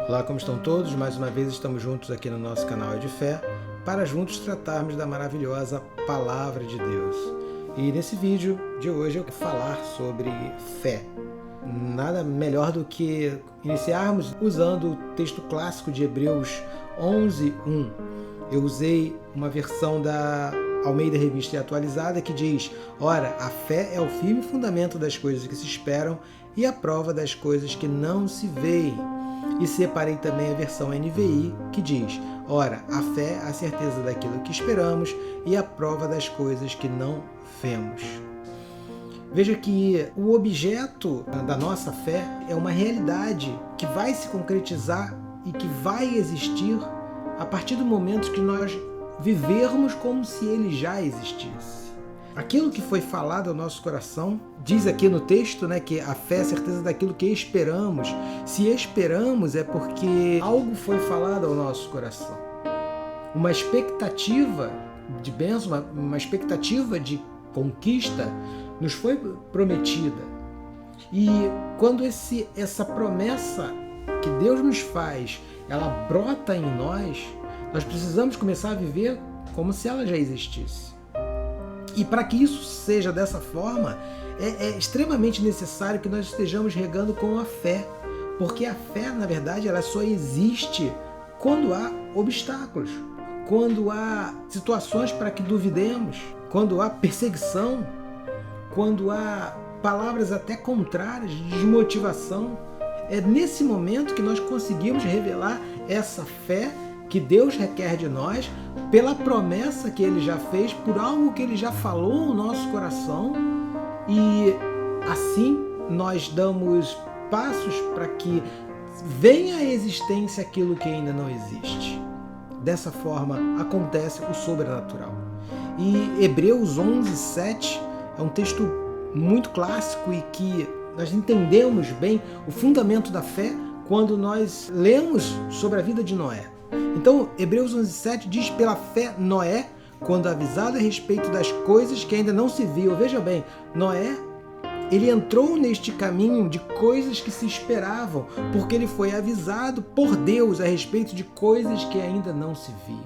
Olá, como estão todos? Mais uma vez estamos juntos aqui no nosso canal de fé para juntos tratarmos da maravilhosa Palavra de Deus. E nesse vídeo de hoje eu quero falar sobre fé. Nada melhor do que iniciarmos usando o texto clássico de Hebreus 11:1. Eu usei uma versão da Almeida Revista e Atualizada que diz: ora, a fé é o firme fundamento das coisas que se esperam e a prova das coisas que não se veem. E separei também a versão NVI que diz: ora, a fé é a certeza daquilo que esperamos e a prova das coisas que não vemos. Veja que o objeto da nossa fé é uma realidade que vai se concretizar e que vai existir a partir do momento que nós vivermos como se ele já existisse. Aquilo que foi falado ao nosso coração, diz aqui no texto, que a fé é a certeza daquilo que esperamos. Se esperamos é porque algo foi falado ao nosso coração. Uma expectativa de bênção, uma expectativa de conquista nos foi prometida. E quando essa promessa que Deus nos faz, ela brota em nós precisamos começar a viver como se ela já existisse. E para que isso seja dessa forma, é extremamente necessário que nós estejamos regando com a fé. Porque a fé, na verdade, ela só existe quando há obstáculos, quando há situações para que duvidemos, quando há perseguição, quando há palavras até contrárias, de desmotivação. É nesse momento que nós conseguimos revelar essa fé que Deus requer de nós pela promessa que Ele já fez, por algo que Ele já falou no nosso coração, e assim nós damos passos para que venha à existência aquilo que ainda não existe. Dessa forma acontece o sobrenatural. E Hebreus 11:7 é um texto muito clássico e que nós entendemos bem o fundamento da fé quando nós lemos sobre a vida de Noé. Então, Hebreus 11:7 diz: pela fé, Noé, quando avisado a respeito das coisas que ainda não se viam. Veja bem, Noé, ele entrou neste caminho de coisas que se esperavam, porque ele foi avisado por Deus a respeito de coisas que ainda não se viam.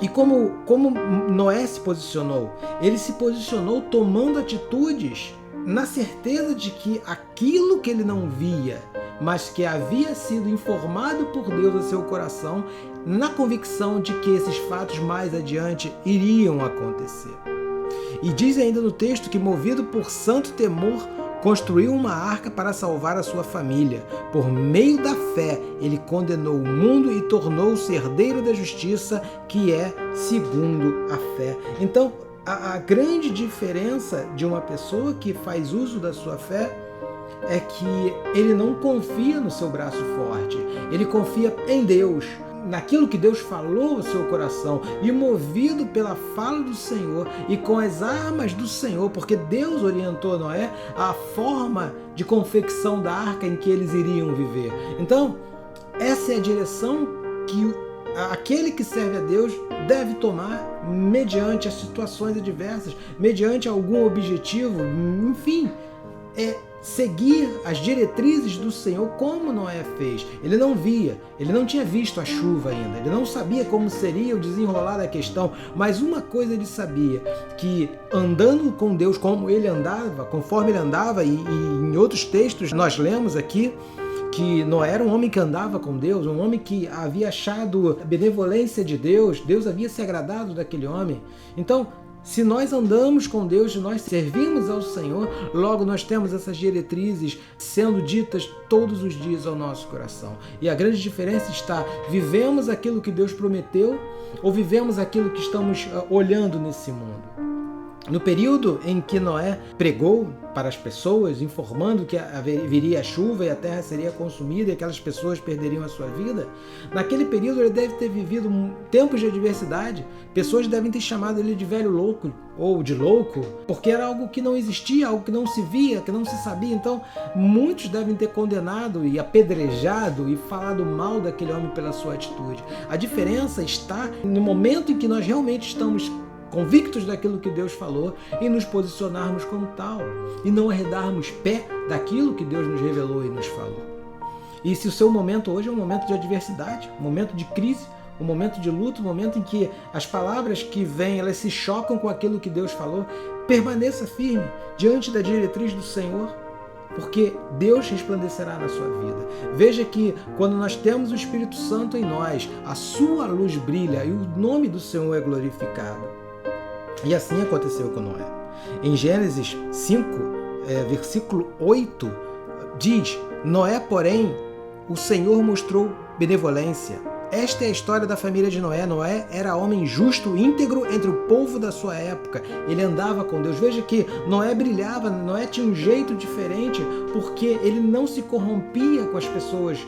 E como Noé se posicionou? Ele se posicionou tomando atitudes na certeza de que aquilo que ele não via, mas que havia sido informado por Deus a seu coração, na convicção de que esses fatos mais adiante iriam acontecer. E diz ainda no texto que, movido por santo temor, construiu uma arca para salvar a sua família. Por meio da fé, ele condenou o mundo e tornou-se herdeiro da justiça, que é segundo a fé. Então, a grande diferença de uma pessoa que faz uso da sua fé é que ele não confia no seu braço forte, ele confia em Deus, naquilo que Deus falou ao seu coração, e movido pela fala do Senhor e com as armas do Senhor, porque Deus orientou Noé a forma de confecção da arca em que eles iriam viver. Então, essa é a direção que aquele que serve a Deus deve tomar mediante as situações adversas, mediante algum objetivo, enfim, seguir as diretrizes do Senhor como Noé fez. Ele não via, ele não tinha visto a chuva ainda, ele não sabia como seria o desenrolar da questão, mas uma coisa ele sabia, que andando com Deus como ele andava, conforme ele andava, e em outros textos nós lemos aqui que Noé era um homem que andava com Deus, um homem que havia achado a benevolência de Deus, Deus havia se agradado daquele homem. Então, se nós andamos com Deus, se nós servimos ao Senhor, logo nós temos essas diretrizes sendo ditas todos os dias ao nosso coração. E a grande diferença está: vivemos aquilo que Deus prometeu ou vivemos aquilo que estamos olhando nesse mundo? No período em que Noé pregou para as pessoas, informando que viria a chuva e a terra seria consumida e aquelas pessoas perderiam a sua vida, naquele período ele deve ter vivido tempos de adversidade. Pessoas devem ter chamado ele de velho louco ou de louco, porque era algo que não existia, algo que não se via, que não se sabia. Então, muitos devem ter condenado e apedrejado e falado mal daquele homem pela sua atitude. A diferença está no momento em que nós realmente estamos convictos daquilo que Deus falou e nos posicionarmos como tal, e não arredarmos pé daquilo que Deus nos revelou e nos falou. E se o seu momento hoje é um momento de adversidade, um momento de crise, um momento de luto, um momento em que as palavras que vêm, elas se chocam com aquilo que Deus falou, permaneça firme diante da diretriz do Senhor, porque Deus resplandecerá na sua vida. Veja que quando nós temos o Espírito Santo em nós, a sua luz brilha e o nome do Senhor é glorificado. E assim aconteceu com Noé. Em Gênesis 5, versículo 8, diz: Noé, porém, o Senhor mostrou benevolência. Esta é a história da família de Noé. Noé era homem justo, íntegro entre o povo da sua época. Ele andava com Deus. Veja que Noé brilhava, Noé tinha um jeito diferente, porque ele não se corrompia com as pessoas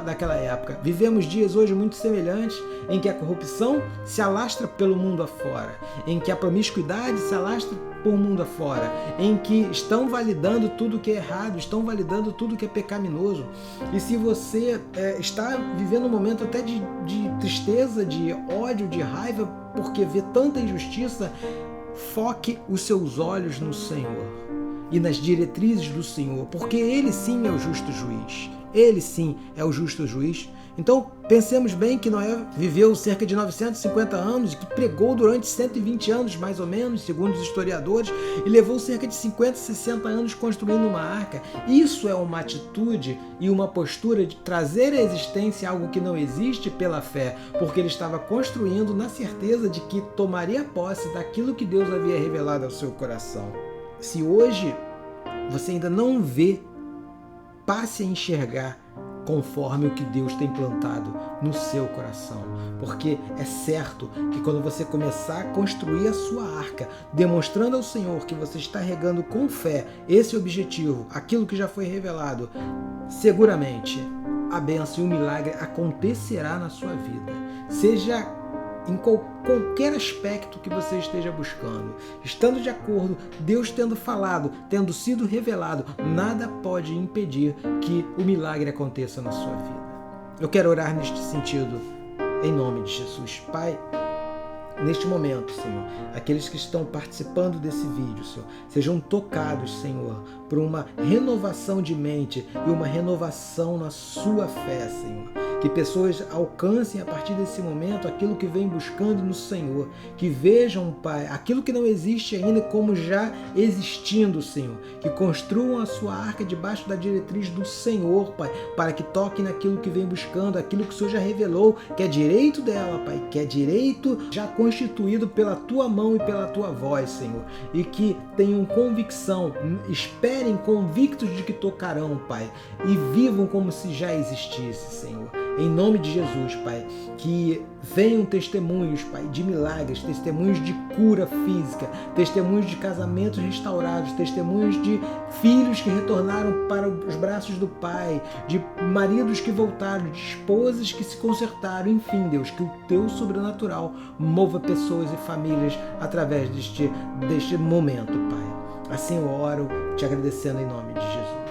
daquela época. Vivemos dias hoje muito semelhantes, em que a corrupção se alastra pelo mundo afora, em que a promiscuidade se alastra por mundo afora, em que estão validando tudo que é errado, estão validando tudo que é pecaminoso. E se você está vivendo um momento até de tristeza, de ódio, de raiva, porque vê tanta injustiça, foque os seus olhos no Senhor e nas diretrizes do Senhor, porque Ele sim é o justo juiz. Ele sim é o justo juiz. Então, pensemos bem que Noé viveu cerca de 950 anos, que pregou durante 120 anos, mais ou menos, segundo os historiadores, e levou cerca de 50, 60 anos construindo uma arca. Isso é uma atitude e uma postura de trazer à existência algo que não existe pela fé, porque ele estava construindo na certeza de que tomaria posse daquilo que Deus havia revelado ao seu coração. Se hoje você ainda não vê, passe a enxergar conforme o que Deus tem plantado no seu coração, porque é certo que quando você começar a construir a sua arca, demonstrando ao Senhor que você está regando com fé esse objetivo, aquilo que já foi revelado, seguramente a bênção e o milagre acontecerá na sua vida, seja em qualquer aspecto que você esteja buscando. Estando de acordo, Deus tendo falado, tendo sido revelado, nada pode impedir que o milagre aconteça na sua vida. Eu quero orar neste sentido, em nome de Jesus. Pai, neste momento, Senhor, aqueles que estão participando desse vídeo, Senhor, sejam tocados, Senhor, por uma renovação de mente e uma renovação na sua fé, Senhor. Que pessoas alcancem a partir desse momento aquilo que vem buscando no Senhor. Que vejam, Pai, aquilo que não existe ainda como já existindo, Senhor. Que construam a sua arca debaixo da diretriz do Senhor, Pai, para que toquem naquilo que vem buscando, aquilo que o Senhor já revelou, que é direito dela, Pai, que é direito já constituído pela Tua mão e pela Tua voz, Senhor. E que tenham convicção, esperem convictos de que tocarão, Pai, e vivam como se já existisse, Senhor. Em nome de Jesus, Pai, que venham testemunhos, Pai, de milagres, testemunhos de cura física, testemunhos de casamentos restaurados, testemunhos de filhos que retornaram para os braços do Pai, de maridos que voltaram, de esposas que se consertaram, enfim, Deus, que o Teu sobrenatural mova pessoas e famílias através deste momento, Pai. Assim eu oro, te agradecendo em nome de Jesus.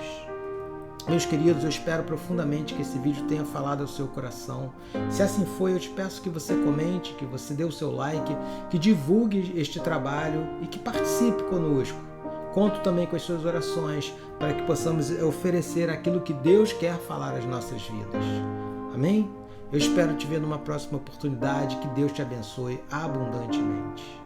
Meus queridos, eu espero profundamente que esse vídeo tenha falado ao seu coração. Se assim foi, eu te peço que você comente, que você dê o seu like, que divulgue este trabalho e que participe conosco. Conto também com as suas orações para que possamos oferecer aquilo que Deus quer falar às nossas vidas. Amém? Eu espero te ver numa próxima oportunidade. Que Deus te abençoe abundantemente.